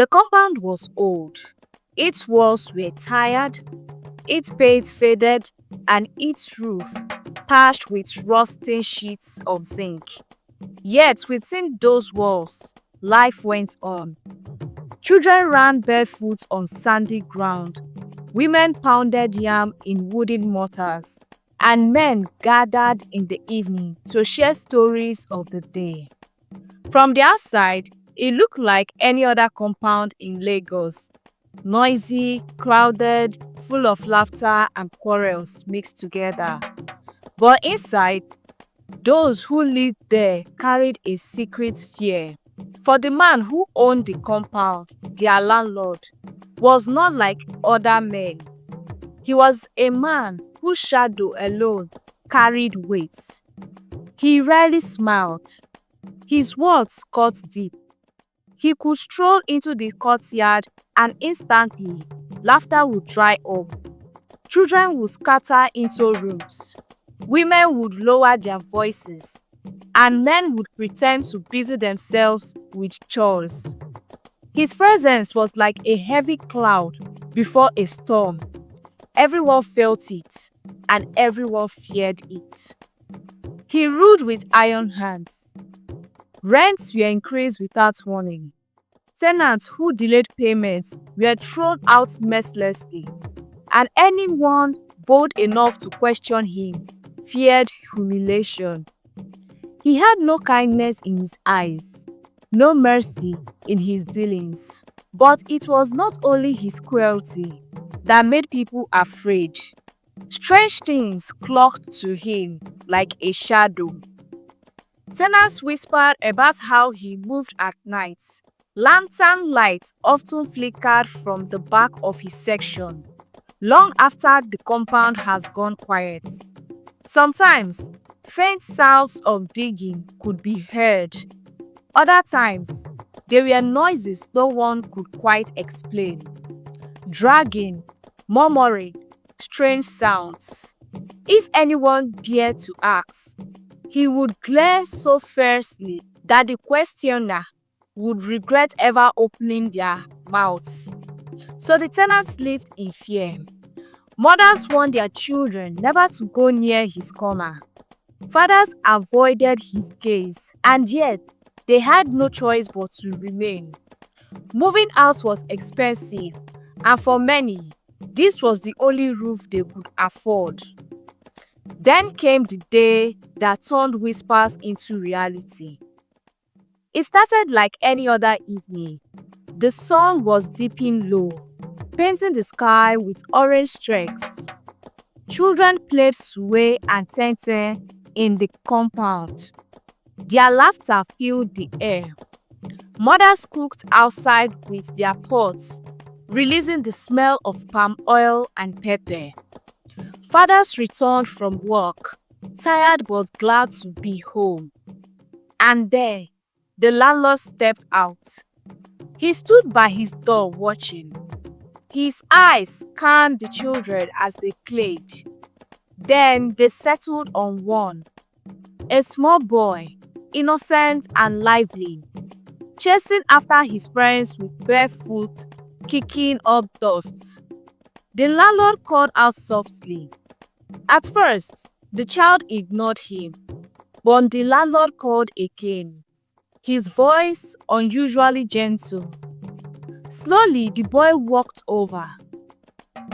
The compound was old. Its walls were tired, its paint faded, and its roof patched with rusting sheets of zinc. Yet within those walls, life went on. Children ran barefoot on sandy ground. Women pounded yam in wooden mortars, and men gathered in the evening to share stories of the day. From the outside, it looked like any other compound in Lagos. Noisy, crowded, full of laughter and quarrels mixed together. But inside, those who lived there carried a secret fear. For the man who owned the compound, their landlord, was not like other men. He was a man whose shadow alone carried weight. He rarely smiled. His words cut deep. He could stroll into the courtyard and instantly, laughter would dry up. Children would scatter into rooms. Women would lower their voices, and men would pretend to busy themselves with chores. His presence was like a heavy cloud before a storm. Everyone felt it, and everyone feared it. He ruled with iron hands. Rents were increased without warning. Tenants who delayed payments were thrown out mercilessly, and anyone bold enough to question him feared humiliation. He had no kindness in his eyes, no mercy in his dealings. But it was not only his cruelty that made people afraid. Strange things flocked to him like a shadow. Tenants whispered about how he moved at night. Lantern lights often flickered from the back of his section, long after the compound has gone quiet. Sometimes, faint sounds of digging could be heard. Other times, there were noises no one could quite explain. Dragging, murmuring, strange sounds. If anyone dared to ask, he would glare so fiercely that the questioner would regret ever opening their mouths. So the tenants lived in fear. Mothers warned their children never to go near his corner. Fathers avoided his gaze, and yet they had no choice but to remain. Moving out was expensive, and for many, this was the only roof they could afford. Then came the day that turned whispers into reality. It started like any other evening. The sun was dipping low, painting the sky with orange streaks. Children played sway and tente in the compound. Their laughter filled the air. Mothers cooked outside with their pots, releasing the smell of palm oil and pepper. Fathers returned from work, tired but glad to be home. And there, the landlord stepped out. He stood by his door watching. His eyes scanned the children as they played. Then they settled on one, a small boy, innocent and lively, chasing after his parents with bare foot, kicking up dust. The landlord called out softly. At first, the child ignored him, but the landlord called again, his voice unusually gentle. Slowly, the boy walked over.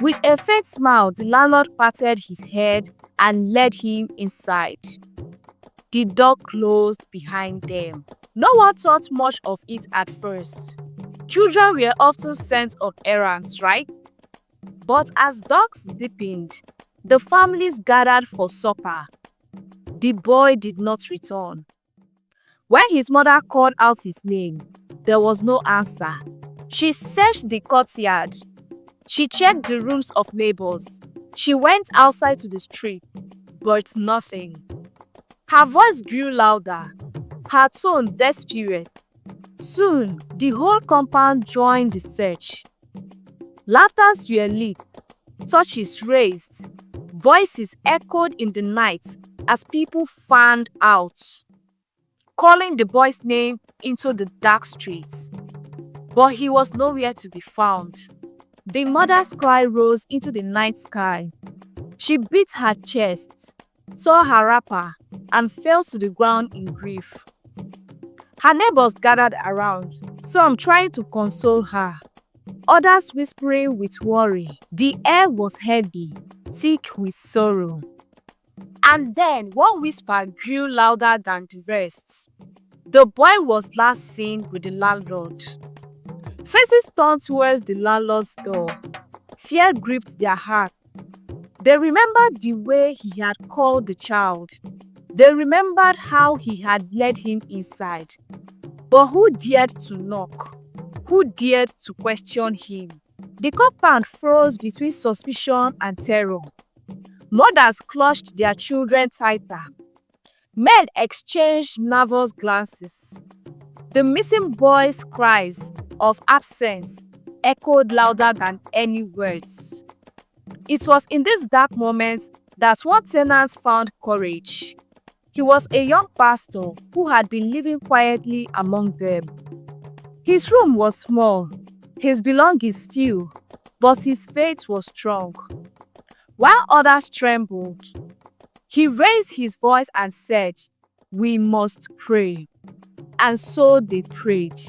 With a faint smile, the landlord patted his head and led him inside. The door closed behind them. No one thought much of it at first. Children were often sent on errands, right? But as dusk deepened, the families gathered for supper. The boy did not return. When his mother called out his name, there was no answer. She searched the courtyard. She checked the rooms of neighbors. She went outside to the street, but nothing. Her voice grew louder, her tone desperate. Soon, the whole compound joined the search. Laughters were lit, torches raised, voices echoed in the night as people fanned out, calling the boy's name into the dark streets. but he was nowhere to be found. The mother's cry rose into the night sky. She beat her chest, tore her wrapper, and fell to the ground in grief. Her neighbors gathered around, some trying to console her, others whispering with worry. The air was heavy, thick with sorrow. And then one whisper grew louder than the rest. The boy was last seen with the landlord. Faces turned towards the landlord's door. Fear gripped their heart. They remembered the way he had called the child. They remembered how he had led him inside. But who dared to knock? Who dared to question him? The compound froze between suspicion and terror. Mothers clutched their children tighter. Men exchanged nervous glances. The missing boy's cries of absence echoed louder than any words. It was in these dark moments that one tenant found courage. He was a young pastor who had been living quietly among them. His room was small, his belongings few, but his faith was strong. While others trembled, he raised his voice and said, "We must pray." And so they prayed.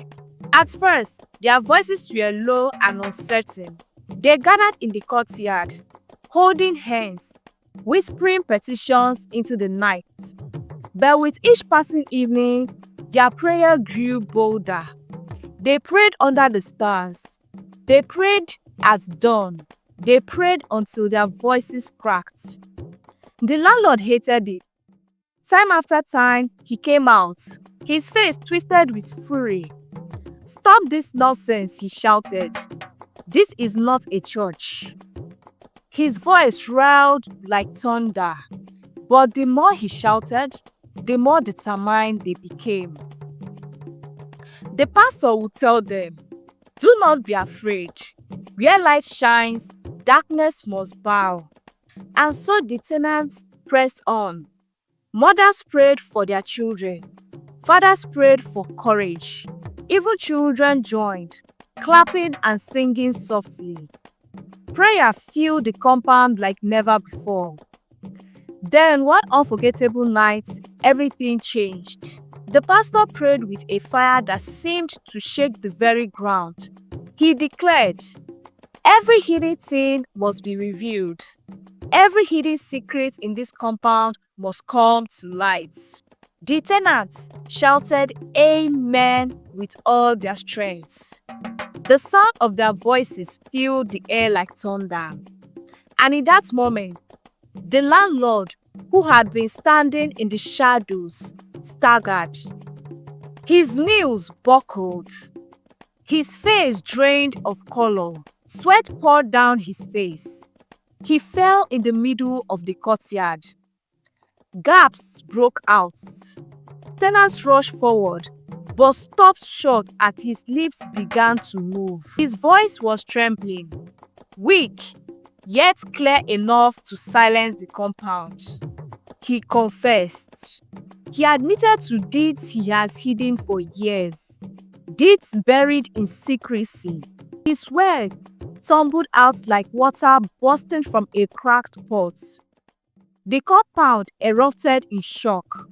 At first, their voices were low and uncertain. They gathered in the courtyard, holding hands, whispering petitions into the night. But with each passing evening, their prayer grew bolder. They prayed under the stars. They prayed at dawn. They prayed until their voices cracked. The landlord hated it. Time after time, he came out, his face twisted with fury. "Stop this nonsense," he shouted. "This is not a church." His voice roared like thunder. But the more he shouted, the more determined they became. The pastor would tell them, "Do not be afraid. Where light shines, darkness must bow." And so the tenants pressed on. Mothers prayed for their children. Fathers prayed for courage. Even children joined, clapping and singing softly. Prayer filled the compound like never before. Then one unforgettable night, everything changed. The pastor prayed with a fire that seemed to shake the very ground. He declared, "Every hidden thing must be revealed. Every hidden secret in this compound must come to light." The tenants shouted amen with all their strength. The sound of their voices filled the air like thunder. And in that moment, the landlord, who had been standing in the shadows, staggered. His knees buckled. His face drained of color. Sweat poured down his face. He fell in the middle of the courtyard. Gasps broke out. Tenants rushed forward, but stopped short as his lips began to move. His voice was trembling, weak, yet clear enough to silence the compound. He confessed. He admitted to deeds he has hidden for years, deeds buried in secrecy. His words tumbled out like water bursting from a cracked pot. The compound erupted in shock.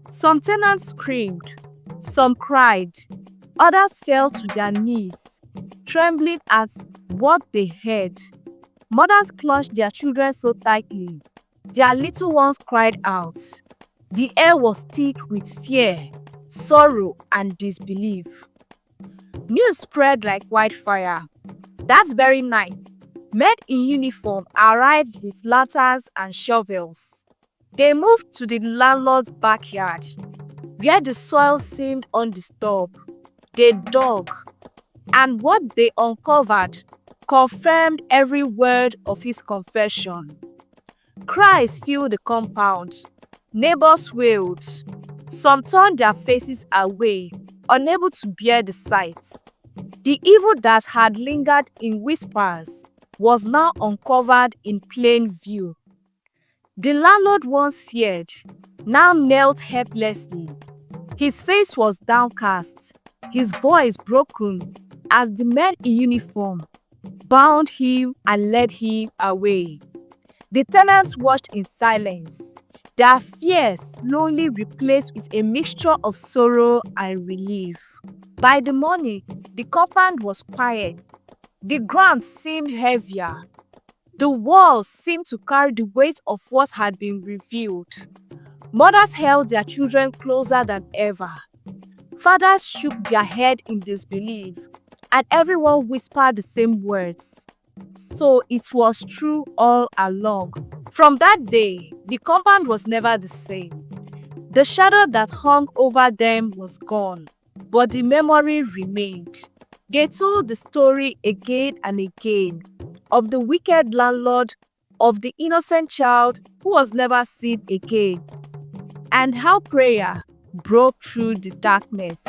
Some tenants screamed, some cried, others fell to their knees, trembling at what they heard. Mothers clutched their children so tightly, their little ones cried out. The air was thick with fear, sorrow, and disbelief. News spread like wildfire. That very night, men in uniform arrived with lanterns and shovels. They moved to the landlord's backyard, where the soil seemed undisturbed. They dug, and what they uncovered confirmed every word of his confession. Cries filled the compound. Neighbors wailed. Some turned their faces away, unable to bear the sight. The evil that had lingered in whispers was now uncovered in plain view. The landlord once feared, now knelt helplessly. His face was downcast, his voice broken, as the men in uniform bound him and led him away. The tenants watched in silence, their fear slowly replaced with a mixture of sorrow and relief. By the morning, the compound was quiet. The ground seemed heavier. The walls seemed to carry the weight of what had been revealed. Mothers held their children closer than ever. Fathers shook their head in disbelief, and everyone whispered the same words. So it was true all along. From that day, the compound was never the same. The shadow that hung over them was gone, but the memory remained. They told the story again and again of the wicked landlord, of the innocent child who was never seen again, and how prayer broke through the darkness.